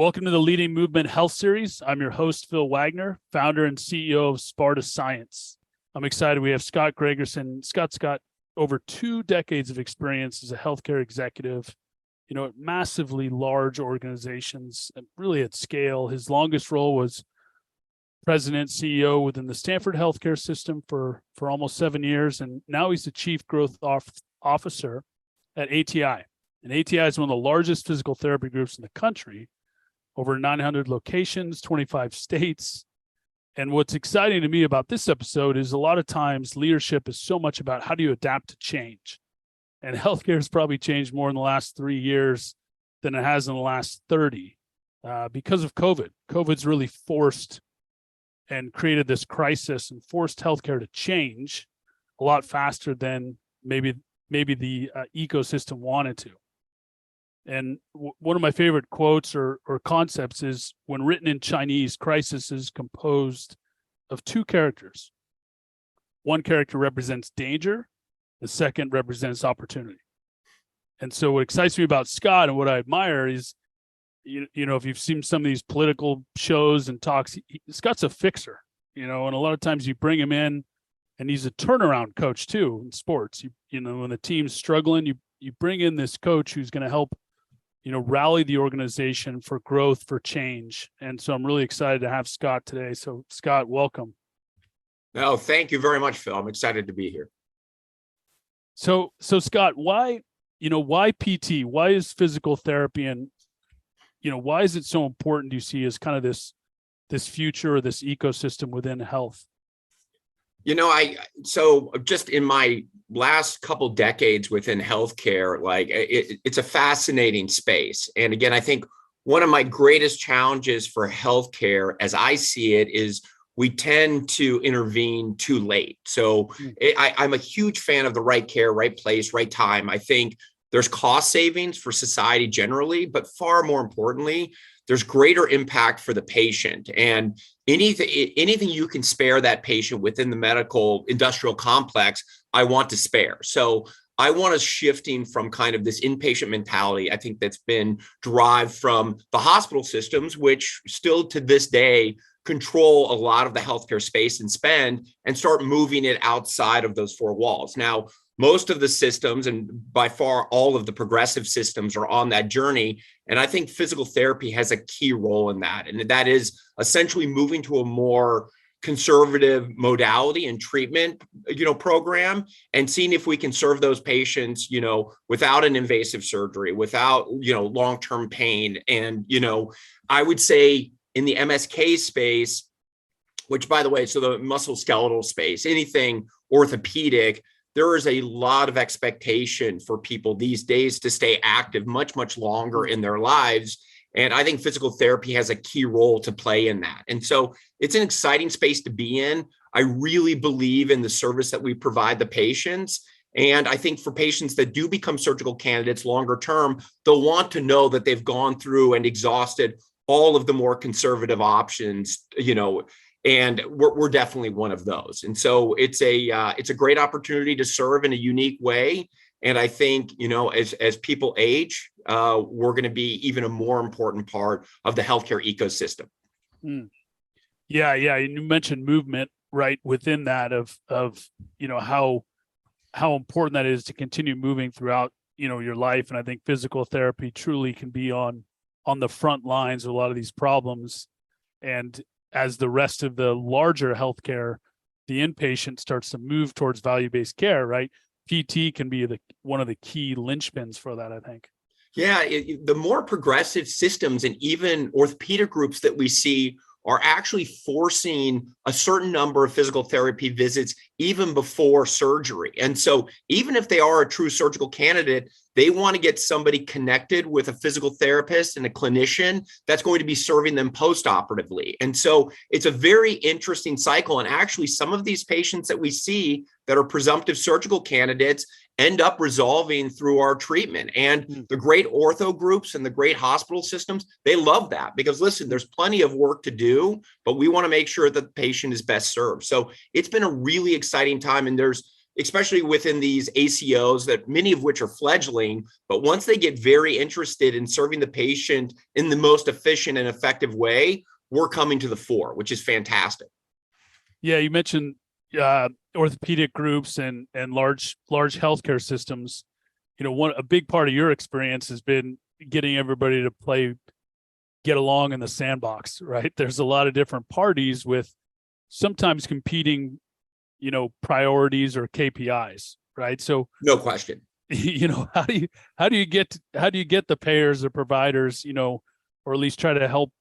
Welcome to the Leading Movement Health Series. I'm your host, Phil Wagner, founder and CEO of Sparta Science. I'm excited. We have Scott Gregerson. Scott's got over 2 decades of experience as a healthcare executive, at massively large organizations and really at scale. His longest role was president, CEO within the Stanford healthcare system for almost 7 years. And now he's the chief growth officer at ATI. And ATI is one of the largest physical therapy groups in the country. Over 900 locations, 25 states. And what's exciting to me about this episode is a lot of times leadership is so much about how do you adapt to change. And healthcare has probably changed more in the last 3 years than it has in the last 30 because of COVID. COVID's really forced and created this crisis and forced healthcare to change a lot faster than maybe the ecosystem wanted to. And one of my favorite quotes or concepts is, when written in Chinese, crisis is composed of 2 characters. One character represents danger, the second represents opportunity. And so what excites me about Scott and what I admire is, if you've seen some of these political shows and talks, Scott's a fixer, and a lot of times you bring him in and he's a turnaround coach too in sports. When the team's struggling, you bring in this coach who's going to help rally the organization for growth, for change. And so I'm really excited to have Scott today. So Scott, welcome. No, thank you very much, Phil. I'm excited to be here. So Scott, why PT? Why is physical therapy, and why is it so important, do you see, as kind of this future or this ecosystem within health? So just in my last couple decades within healthcare, it's a fascinating space. And again, I think one of my greatest challenges for healthcare, as I see it, is we tend to intervene too late. So I'm a huge fan of the right care, right place, right time. I think there's cost savings for society generally, but far more importantly, there's greater impact for the patient. And anything you can spare that patient within the medical industrial complex, I want to spare. So I want us shifting from kind of this inpatient mentality, I think that's been derived from the hospital systems, which still to this day control a lot of the healthcare space and spend, and start moving it outside of those 4 walls. Now, most of the systems, and by far all of the progressive systems, are on that journey. And I think physical therapy has a key role in that. And that is essentially moving to a more conservative modality and treatment, program, and seeing if we can serve those patients, without an invasive surgery, without, long-term pain. And, I would say in the MSK space, which, by the way, so the musculoskeletal space, anything orthopedic, there is a lot of expectation for people these days to stay active much, much longer in their lives. And I think physical therapy has a key role to play in that. And so it's an exciting space to be in. I really believe in the service that we provide the patients. And I think for patients that do become surgical candidates longer term, they'll want to know that they've gone through and exhausted all of the more conservative options, and we're definitely one of those. And so it's a great opportunity to serve in a unique way. And I think, as people age, we're going to be even a more important part of the healthcare ecosystem. Yeah. You mentioned movement right within that of how important that is to continue moving throughout, your life. And I think physical therapy truly can be on the front lines of a lot of these problems. And as the rest of the larger healthcare, the inpatient starts to move towards value-based care, right? PT can be one of the key linchpins for that, I think. Yeah, the more progressive systems and even orthopedic groups that we see are actually forcing a certain number of physical therapy visits even before surgery. And so even if they are a true surgical candidate, they want to get somebody connected with a physical therapist and a clinician that's going to be serving them post-operatively. And so it's a very interesting cycle. And actually, some of these patients that we see that are presumptive surgical candidates end up resolving through our treatment. And the great ortho groups and the great hospital systems, they love that because, listen, there's plenty of work to do, but we want to make sure that the patient is best served. So it's been a really exciting time. And there's especially within these ACOs, that many of which are fledgling, but once they get very interested in serving the patient in the most efficient and effective way, we're coming to the fore, which is fantastic. Yeah, you mentioned orthopedic groups and large healthcare systems. A big part of your experience has been getting everybody to get along in the sandbox, right? There's a lot of different parties with sometimes competing, priorities or KPIs, right? So no question. How do you get the payers or providers, or at least try to help,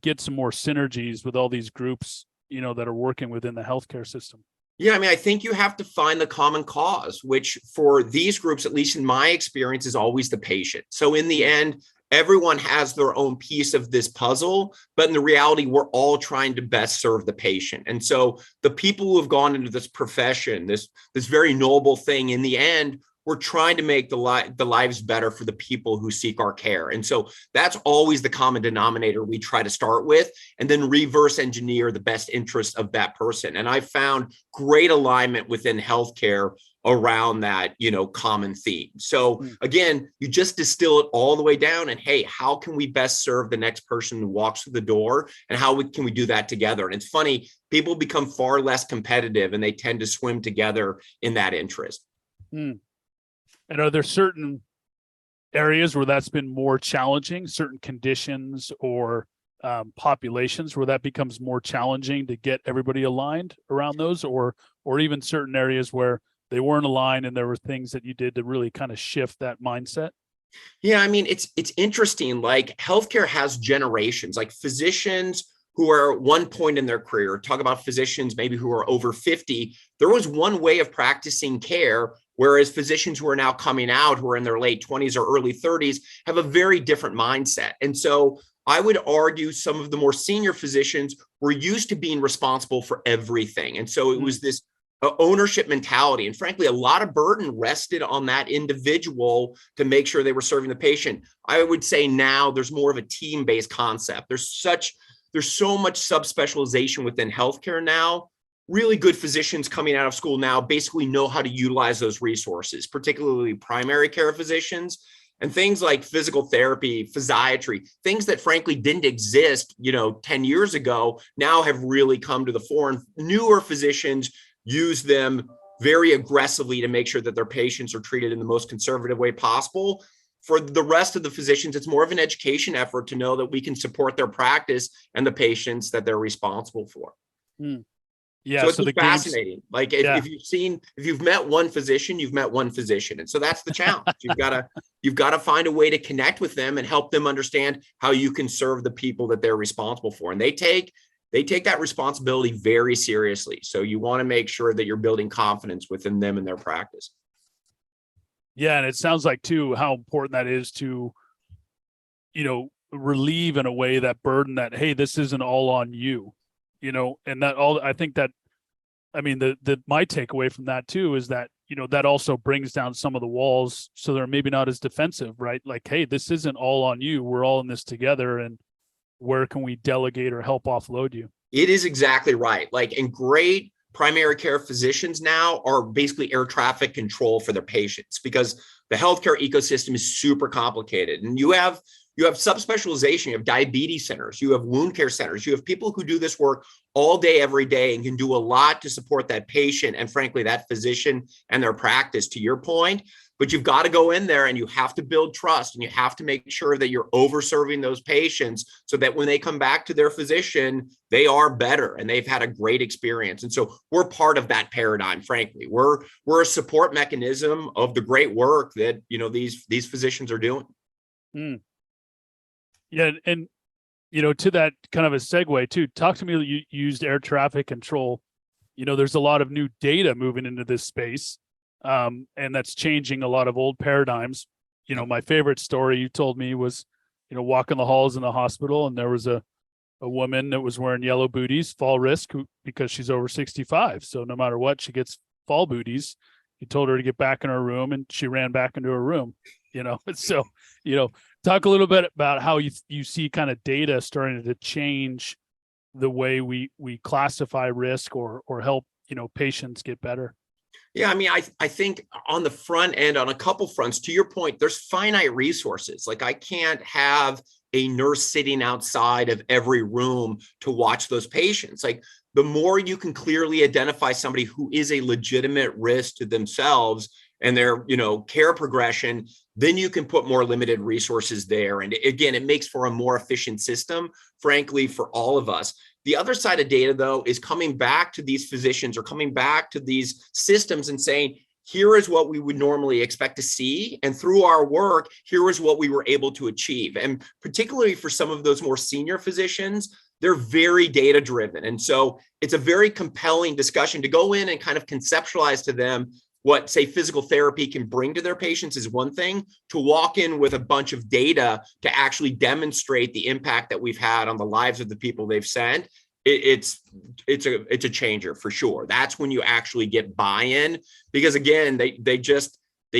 get some more synergies with all these groups, that are working within the healthcare system? Yeah, I mean, I think you have to find the common cause, which for these groups, at least in my experience, is always the patient. So in the end, everyone has their own piece of this puzzle, but in the reality, we're all trying to best serve the patient. And so the people who have gone into this profession, this very noble thing, in the end, we're trying to make the lives better for the people who seek our care. And so that's always the common denominator we try to start with, and then reverse engineer the best interest of that person. And I found great alignment within healthcare around that, common theme. So again, you just distill it all the way down, and hey, how can we best serve the next person who walks through the door, and can we do that together? And it's funny, people become far less competitive and they tend to swim together in that interest. And are there certain areas where that's been more challenging, certain conditions or populations where that becomes more challenging to get everybody aligned around those, or even certain areas where they weren't aligned and there were things that you did to really kind of shift that mindset? Yeah, I mean, it's interesting. Like, healthcare has generations, like physicians who are at one point in their career, talk about physicians maybe who are over 50, there was one way of practicing care, whereas physicians who are now coming out, who are in their late 20s or early 30s, have a very different mindset. And so I would argue some of the more senior physicians were used to being responsible for everything. And so it was this ownership mentality. And frankly, a lot of burden rested on that individual to make sure they were serving the patient. I would say now there's more of a team-based concept. There's so much subspecialization within healthcare now. Really good physicians coming out of school now basically know how to utilize those resources, particularly primary care physicians, and things like physical therapy, physiatry, things that frankly didn't exist, 10 years ago, now have really come to the fore. And newer physicians use them very aggressively to make sure that their patients are treated in the most conservative way possible. For the rest of the physicians, it's more of an education effort to know that we can support their practice and the patients that they're responsible for. Yeah, so it's fascinating. Like if you've met one physician, you've met one physician, and so that's the challenge. You've got to find a way to connect with them and help them understand how you can serve the people that they're responsible for, and they take that responsibility very seriously. So you want to make sure that you're building confidence within them and their practice. Yeah, and it sounds like too how important that is to, relieve in a way that burden that, hey, this isn't all on you, and that all. I think that, I mean, my takeaway from that too is that, that also brings down some of the walls, so they're maybe not as defensive, right? Like, hey, this isn't all on you. We're all in this together, and where can we delegate or help offload you? It is exactly right. Like, and great primary care physicians now are basically air traffic control for their patients, because the healthcare ecosystem is super complicated. And you have subspecialization, you have diabetes centers, you have wound care centers, you have people who do this work all day, every day, and can do a lot to support that patient and frankly, that physician and their practice, to your point. But you've got to go in there and you have to build trust, and you have to make sure that you're over-serving those patients so that when they come back to their physician, they are better and they've had a great experience. And so we're part of that paradigm, frankly. We're a support mechanism of the great work that, these physicians are doing. Yeah. And, to that kind of a segue too, talk to me, you used air traffic control. There's a lot of new data moving into this space. And that's changing a lot of old paradigms. My favorite story you told me was, walking the halls in the hospital, and there was a woman that was wearing yellow booties, fall risk, because she's over 65. So no matter what, she gets fall booties. He told her to get back in her room, and she ran back into her room. So, talk a little bit about how you see kind of data starting to change the way we classify risk or help, patients get better. Yeah, I mean, I think on the front end, on a couple fronts, to your point, there's finite resources. Like I can't have a nurse sitting outside of every room to watch those patients. Like the more you can clearly identify somebody who is a legitimate risk to themselves and their, care progression, then you can put more limited resources there. And again, it makes for a more efficient system, frankly, for all of us. The other side of data, though, is coming back to these physicians or coming back to these systems and saying, here is what we would normally expect to see. And through our work, here is what we were able to achieve. And particularly for some of those more senior physicians, they're very data driven. And so it's a very compelling discussion to go in and kind of conceptualize to them what, say, physical therapy can bring to their patients is one thing, to walk in with a bunch of data to actually demonstrate the impact that we've had on the lives of the people they've sent. It's a changer for sure. That's when you actually get buy-in, because again, they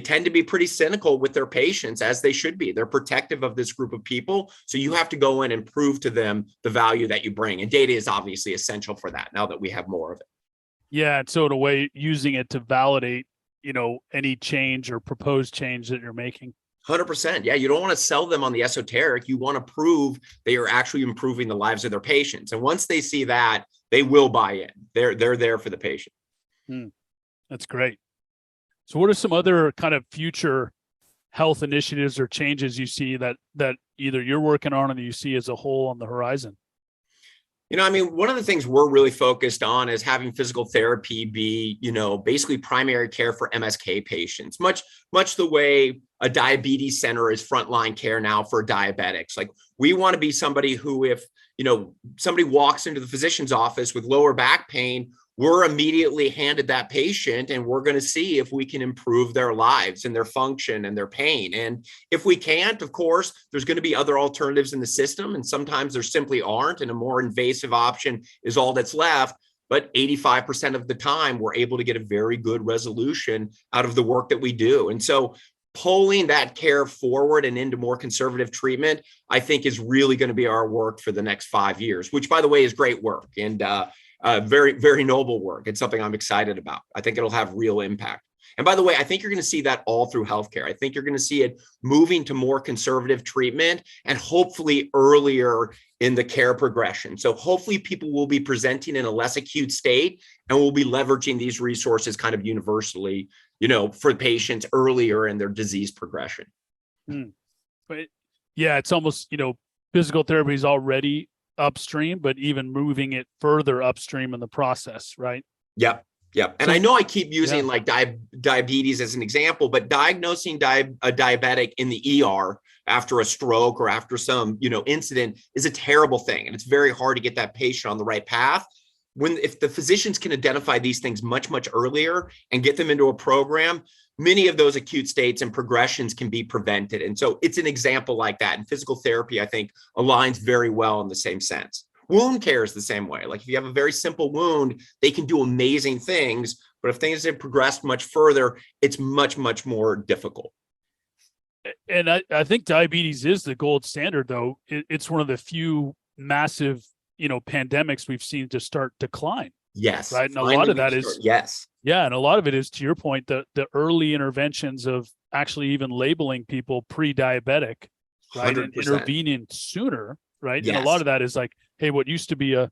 tend to be pretty cynical with their patients, as they should be. They're protective of this group of people. So you have to go in and prove to them the value that you bring. And data is obviously essential for that now that we have more of it. Yeah. So in a way, using it to validate, any change or proposed change that you're making. 100%. Yeah. You don't want to sell them on the esoteric. You want to prove they are actually improving the lives of their patients. And once they see that, they will buy in. They're there for the patient. That's great. So what are some other kind of future health initiatives or changes you see that either you're working on or you see as a whole on the horizon? One of the things we're really focused on is having physical therapy be, basically primary care for MSK patients, much the way a diabetes center is frontline care now for diabetics. Like we want to be somebody who, if, somebody walks into the physician's office with lower back pain, we're immediately handed that patient and we're going to see if we can improve their lives and their function and their pain. And if we can't, of course, there's going to be other alternatives in the system. And sometimes there simply aren't. And a more invasive option is all that's left. But 85% of the time, we're able to get a very good resolution out of the work that we do. And so pulling that care forward and into more conservative treatment, I think is really going to be our work for the next 5 years, which, by the way, is great work. And very, very noble work. It's something I'm excited about. I think it'll have real impact. And by the way, I think you're going to see that all through healthcare. I think you're going to see it moving to more conservative treatment and hopefully earlier in the care progression. So hopefully people will be presenting in a less acute state and we'll be leveraging these resources kind of universally, for patients earlier in their disease progression. But yeah, it's almost, physical therapy is already upstream, but even moving it further upstream in the process, right? Yep. And I know I keep using like diabetes as an example, but diagnosing a diabetic in the ER after a stroke or after some, incident is a terrible thing. And it's very hard to get that patient on the right path. If the physicians can identify these things much, much earlier and get them into a program, many of those acute states and progressions can be prevented. And so it's an example like that. And physical therapy, I think, aligns very well in the same sense. Wound care is the same way. Like if you have a very simple wound, they can do amazing things. But if things have progressed much further, it's much, much more difficult. And I think diabetes is the gold standard, though. It's one of the few massive, pandemics we've seen to start decline. Yes. Right. And a lot of that is, yes. Yeah. And a lot of it is, to your point, the early interventions of actually even labeling people pre-diabetic, right? 100%. And intervening sooner, right? Yes. And a lot of that is like, hey, what used to be a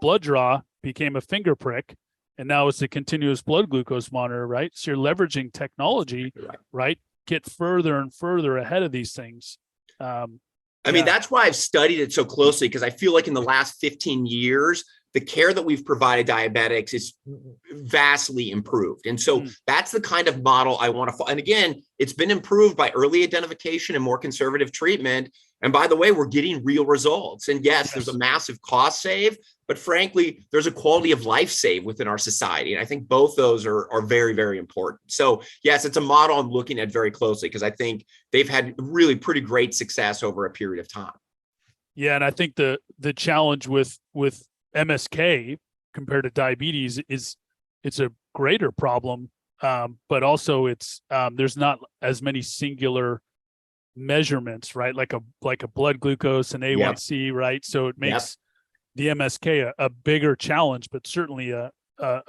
blood draw became a finger prick, and now it's a continuous blood glucose monitor, right? So you're leveraging technology, right? Get further and further ahead of these things. I mean, that's why I've studied it so closely, because I feel like in the last 15 years, the care that we've provided diabetics is vastly improved. And so that's the kind of model I want to follow. And again, it's been improved by early identification and more conservative treatment. And by the way, we're getting real results. And yes, there's a massive cost save, but frankly, there's a quality of life save within our society. And I think both those are very, very important. So yes, it's a model I'm looking at very closely because I think they've had really pretty great success over a period of time. Yeah. And I think the challenge with MSK compared to diabetes is it's a greater problem, but also it's there's not as many singular measurements, right? Like a blood glucose and A1C, right? So it makes the MSK a bigger challenge, but certainly a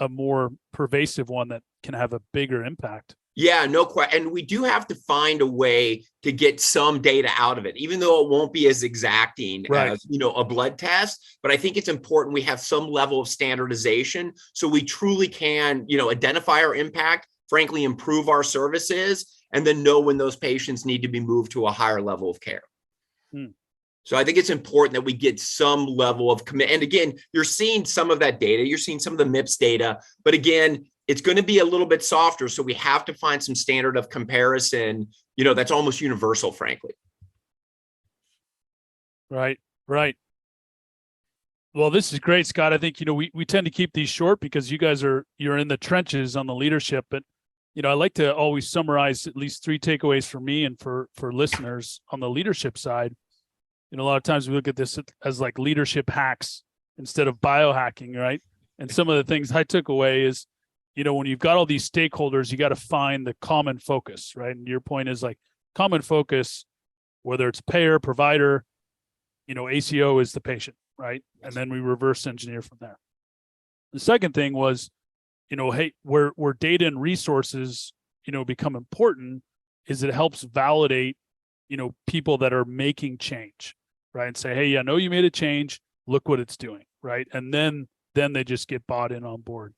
more pervasive one can have a bigger impact. Yeah, no question. And we do have to find a way to get some data out of it, even though it won't be as exacting as, a blood test. But I think it's important we have some level of standardization so we truly can, identify our impact, frankly, improve our services, and then know when those patients need to be moved to a higher level of care. So I think it's important that we get some level of commitment. And again, you're seeing some of that data, you're seeing some of the MIPS data, but again, it's going to be a little bit softer. So we have to find some standard of comparison, that's almost universal, frankly. Right. Well, this is great, Scott. I think, we tend to keep these short because you guys you're in the trenches on the leadership, but, I like to always summarize at least 3 takeaways for me and for listeners on the leadership side. A lot of times we look at this as like leadership hacks instead of biohacking, right? And some of the things I took away is, when you've got all these stakeholders, you got to find the common focus, right? And your point is like common focus, whether it's payer, provider, ACO is the patient, right? And then we reverse engineer from there. The second thing was, hey, where data and resources, become important is it helps validate, people that are making change, right? And say, hey, I know you made a change, look what it's doing, right? And then they just get bought in on board.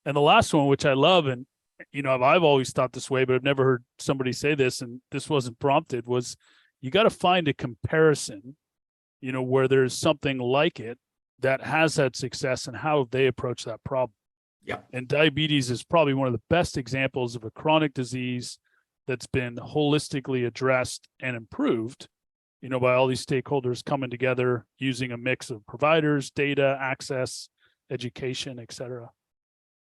And the last one, which I love, and, I've always thought this way, but I've never heard somebody say this, and this wasn't prompted, was you got to find a comparison, where there's something like it that has had success and how they approach that problem. Yeah. And diabetes is probably one of the best examples of a chronic disease that's been holistically addressed and improved, by all these stakeholders coming together using a mix of providers, data, access, education, et cetera.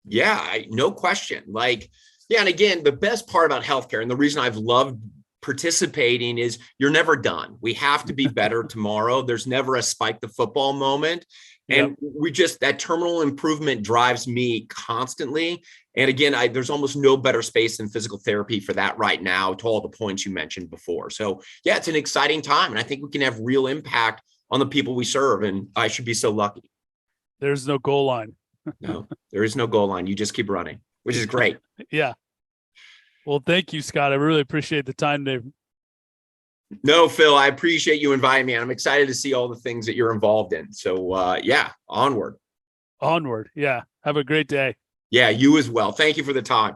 Yeah, no question. And again, the best part about healthcare and the reason I've loved participating is you're never done. We have to be better tomorrow. There's never a spike the football moment. And that terminal improvement drives me constantly. And again, there's almost no better space than physical therapy for that right now, to all the points you mentioned before. So yeah, it's an exciting time. And I think we can have real impact on the people we serve. And I should be so lucky. There's no goal line. No, there is no goal line. You just keep running, which is great. Yeah. Well, thank you, Scott. I really appreciate the time today. No, Phil, I appreciate you inviting me. I'm excited to see all the things that you're involved in. So onward. Onward. Yeah. Have a great day. Yeah, you as well. Thank you for the time.